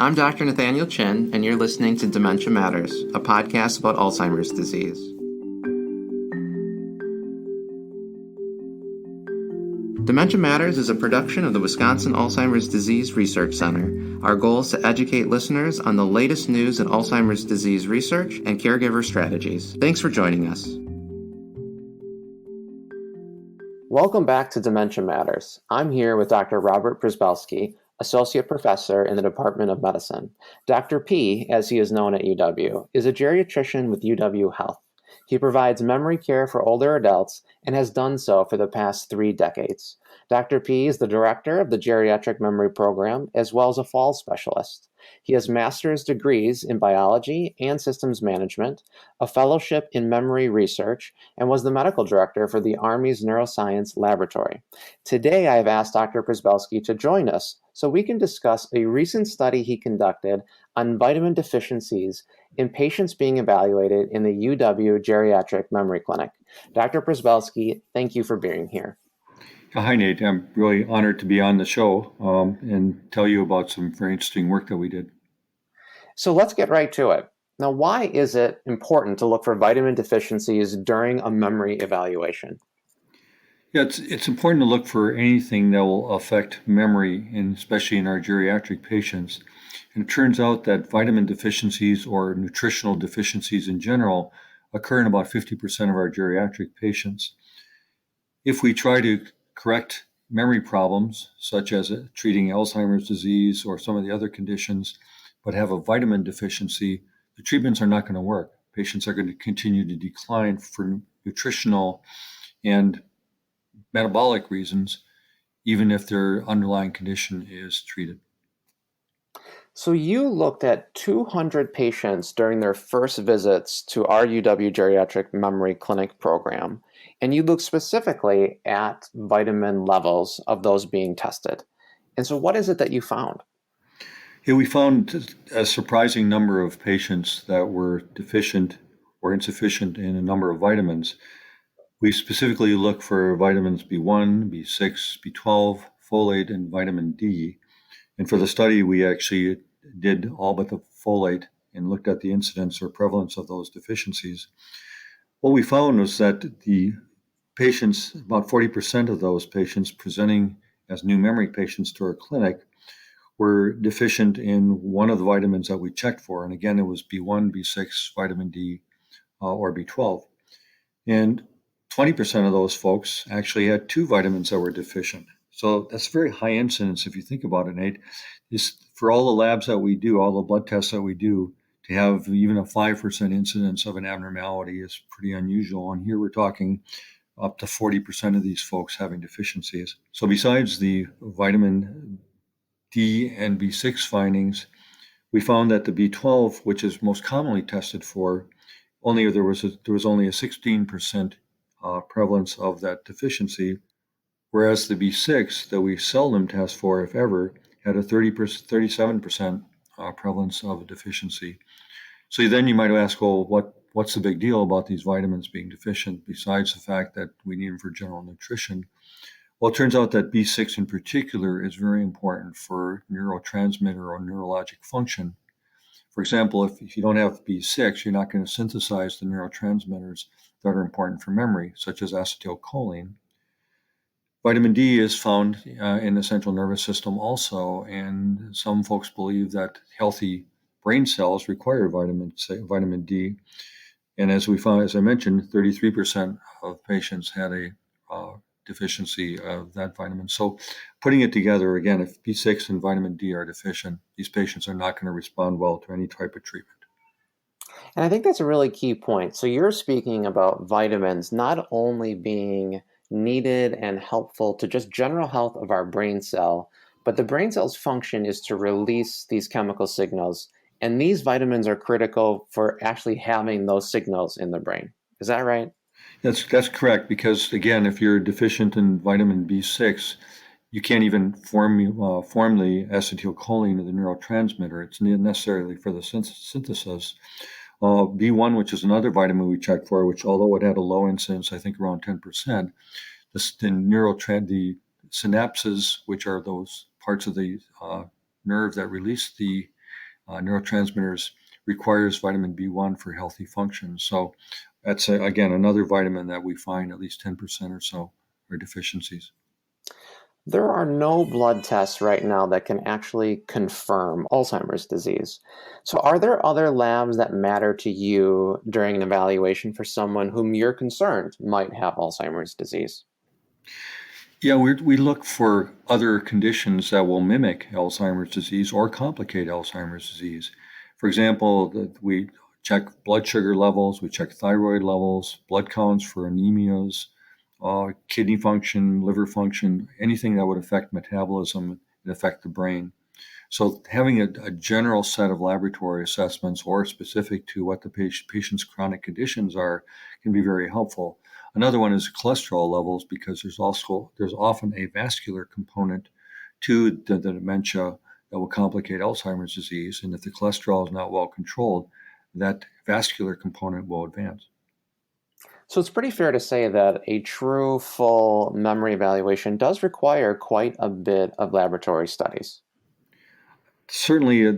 I'm Dr. Nathaniel Chin, and you're listening to Dementia Matters, a podcast about Alzheimer's disease. Dementia Matters is a production of the Wisconsin Alzheimer's Disease Research Center. Our goal is to educate listeners on the latest news in Alzheimer's disease research and caregiver strategies. Thanks for joining us. Welcome back to Dementia Matters. I'm here with Dr. Robert Przybelski, Associate Professor in the Department of Medicine. Dr. P, as he is known at UW, is a geriatrician with UW Health. He provides memory care for older adults and has done so for the past 3 decades. Dr. P is the director of the Geriatric Memory Program as well as a falls specialist. He has master's degrees in biology and systems management, a fellowship in memory research, and was the medical director for the Army's Neuroscience Laboratory. Today, I have asked Dr. Przybelski to join us so we can discuss a recent study he conducted on vitamin deficiencies in patients being evaluated in the UW Geriatric Memory Clinic. Dr. Przybelski, thank you for being here. Hi, Nate. I'm really honored to be on the show and tell you about some very interesting work that we did. So let's get right to it. Now, why is it important to look for vitamin deficiencies during a memory evaluation? Yeah, it's important to look for anything that will affect memory, and especially in our geriatric patients. And it turns out that vitamin deficiencies or nutritional deficiencies in general occur in about 50% of our geriatric patients. If we try to correct memory problems, such as treating Alzheimer's disease or some of the other conditions, but have a vitamin deficiency, the treatments are not going to work. Patients are going to continue to decline for nutritional and metabolic reasons, even if their underlying condition is treated. So you looked at 200 patients during their first visits to our UW Geriatric Memory Clinic program, and you looked specifically at vitamin levels of those being tested. And so what is it that you found? Yeah, we found a surprising number of patients that were deficient or insufficient in a number of vitamins. We specifically look for vitamins B1, B6, B12, folate, and vitamin D. And for the study, we actually did all but the folate and looked at the incidence or prevalence of those deficiencies. What we found was that the patients, about 40% of those patients presenting as new memory patients to our clinic, were deficient in one of the vitamins that we checked for. And again, it was B1, B6, vitamin D, or B12. And 20% of those folks actually had 2 vitamins that were deficient. So that's very high incidence if you think about it, Nate. For all the labs that we do, all the blood tests that we do, to have even a 5% incidence of an abnormality is pretty unusual. And here we're talking up to 40% of these folks having deficiencies. So besides the vitamin D and B6 findings, we found that the B12, which is most commonly tested for, there was only a 16% prevalence of that deficiency, whereas the B6 that we seldom test for, if ever, had a 37% prevalence of a deficiency. So then you might ask, well, what's the big deal about these vitamins being deficient besides the fact that we need them for general nutrition? Well, it turns out that B6 in particular is very important for neurotransmitter or neurologic function. For example, if you don't have B6, you're not going to synthesize the neurotransmitters that are important for memory, such as acetylcholine. Vitamin D is found in the central nervous system also, and some folks believe that healthy brain cells require vitamin D. And as we found, as I mentioned, 33% of patients had a deficiency of that vitamin. So putting it together, again, if B6 and vitamin D are deficient, these patients are not going to respond well to any type of treatment. And I think that's a really key point. So you're speaking about vitamins not only being needed and helpful to just general health of our brain cell, but the brain cell's function is to release these chemical signals. And these vitamins are critical for actually having those signals in the brain. Is that right? That's correct, because again, if you're deficient in vitamin B6, you can't even form the acetylcholine of the neurotransmitter. It's necessarily for the synthesis. B1, which is another vitamin we checked for, which although it had a low incidence, I think around 10%, the synapses, which are those parts of the nerve that release the neurotransmitters requires vitamin B1 for healthy function. So that's, again, another vitamin that we find at least 10% or so are deficiencies. There are no blood tests right now that can actually confirm Alzheimer's disease. So, are there other labs that matter to you during an evaluation for someone whom you're concerned might have Alzheimer's disease? Yeah, we look for other conditions that will mimic Alzheimer's disease or complicate Alzheimer's disease. For example, we check blood sugar levels, we check thyroid levels, blood counts for anemias, kidney function, liver function, anything that would affect metabolism and affect the brain. So having a general set of laboratory assessments or specific to what the patient's chronic conditions are can be very helpful. Another one is cholesterol levels, because there's often a vascular component to the dementia that will complicate Alzheimer's disease. And if the cholesterol is not well controlled, that vascular component will advance. So, it's pretty fair to say that a true full memory evaluation does require quite a bit of laboratory studies. Certainly a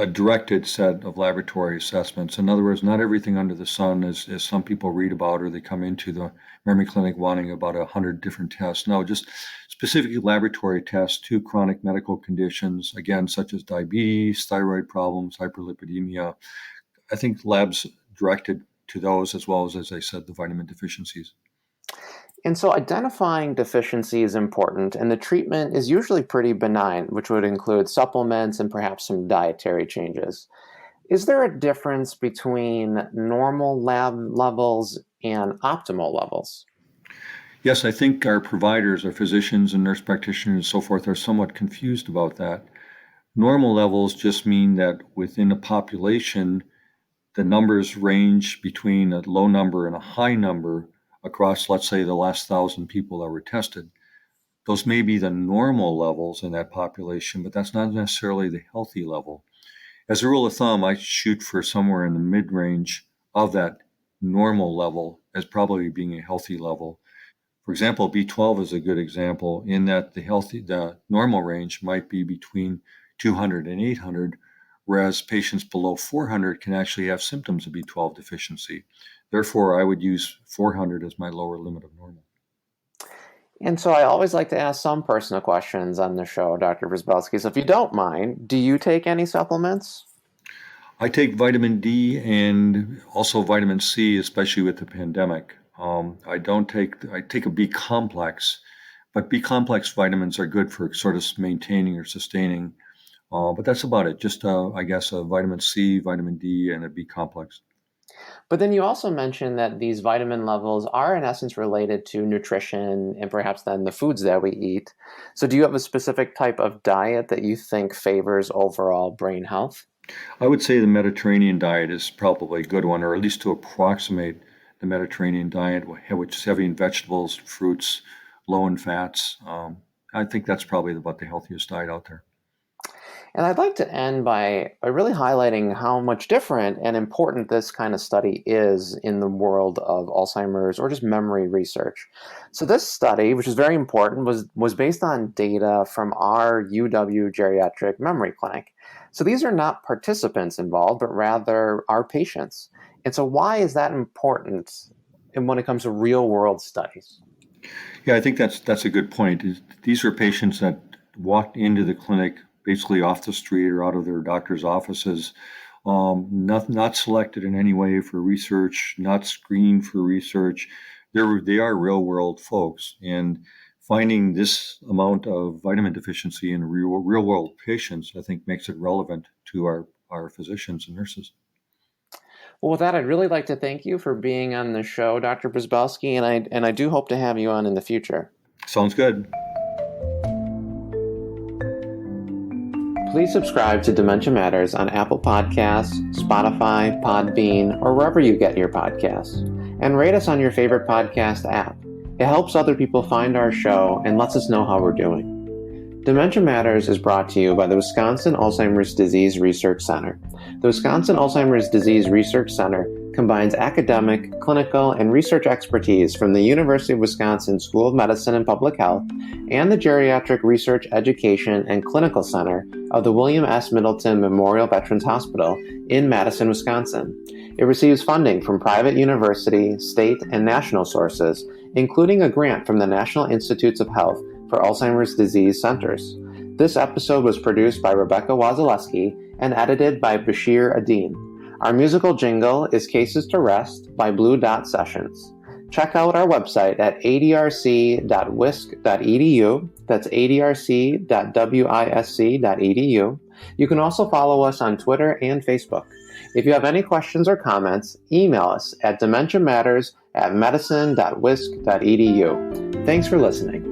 directed set of laboratory assessments. In other words, not everything under the sun as some people read about, or they come into the memory clinic wanting about 100 different tests. No, just specific laboratory tests to chronic medical conditions, again, such as diabetes, thyroid problems, hyperlipidemia. I think labs directed to those, as well as I said, the vitamin deficiencies. And so identifying deficiency is important, and the treatment is usually pretty benign, which would include supplements and perhaps some dietary changes. Is there a difference between normal lab levels and optimal levels? Yes, I think our providers, our physicians and nurse practitioners and so forth, are somewhat confused about that. Normal levels just mean that within a population, the numbers range between a low number and a high number across, let's say, the last 1,000 people that were tested. Those may be the normal levels in that population, but that's not necessarily the healthy level. As a rule of thumb, I shoot for somewhere in the mid-range of that normal level as probably being a healthy level. For example, B12 is a good example in that the normal range might be between 200 and 800, whereas patients below 400 can actually have symptoms of B12 deficiency. Therefore, I would use 400 as my lower limit of normal. And so I always like to ask some personal questions on the show, Dr. Przybelski. So if you don't mind, do you take any supplements? I take vitamin D and also vitamin C, especially with the pandemic. I take a B complex, but B complex vitamins are good for sort of maintaining or sustaining. But that's about it. Just, I guess, a vitamin C, vitamin D, and a B complex. But then you also mentioned that these vitamin levels are in essence related to nutrition and perhaps then the foods that we eat. So do you have a specific type of diet that you think favors overall brain health? I would say the Mediterranean diet is probably a good one, or at least to approximate the Mediterranean diet, which is heavy in vegetables, fruits, low in fats. I think that's probably about the healthiest diet out there. And I'd like to end by really highlighting how much different and important this kind of study is in the world of Alzheimer's or just memory research. So this study, which is very important, was based on data from our UW Geriatric Memory Clinic. So these are not participants involved, but rather our patients. And so why is that important when it comes to real world studies? Yeah, I think that's a good point. These are patients that walked into the clinic basically off the street or out of their doctor's offices, not selected in any way for research, not screened for research. They are real world folks, and finding this amount of vitamin deficiency in real world patients, I think, makes it relevant to our physicians and nurses. Well, with that, I'd really like to thank you for being on the show, Dr. Przybelski, and I do hope to have you on in the future. Sounds good. Please subscribe to Dementia Matters on Apple Podcasts, Spotify, Podbean, or wherever you get your podcasts. And rate us on your favorite podcast app. It helps other people find our show and lets us know how we're doing. Dementia Matters is brought to you by the Wisconsin Alzheimer's Disease Research Center. The Wisconsin Alzheimer's Disease Research Center combines academic, clinical, and research expertise from the University of Wisconsin School of Medicine and Public Health and the Geriatric Research Education and Clinical Center of the William S. Middleton Memorial Veterans Hospital in Madison, Wisconsin. It receives funding from private university, state, and national sources, including a grant from the National Institutes of Health for Alzheimer's Disease Centers. This episode was produced by Rebecca Wasilewski and edited by Bashir Adine. Our musical jingle is Cases to Rest by Blue Dot Sessions. Check out our website at adrc.wisc.edu. That's adrc.wisc.edu. You can also follow us on Twitter and Facebook. If you have any questions or comments, email us at dementiamatters@medicine.wisc.edu. Thanks for listening.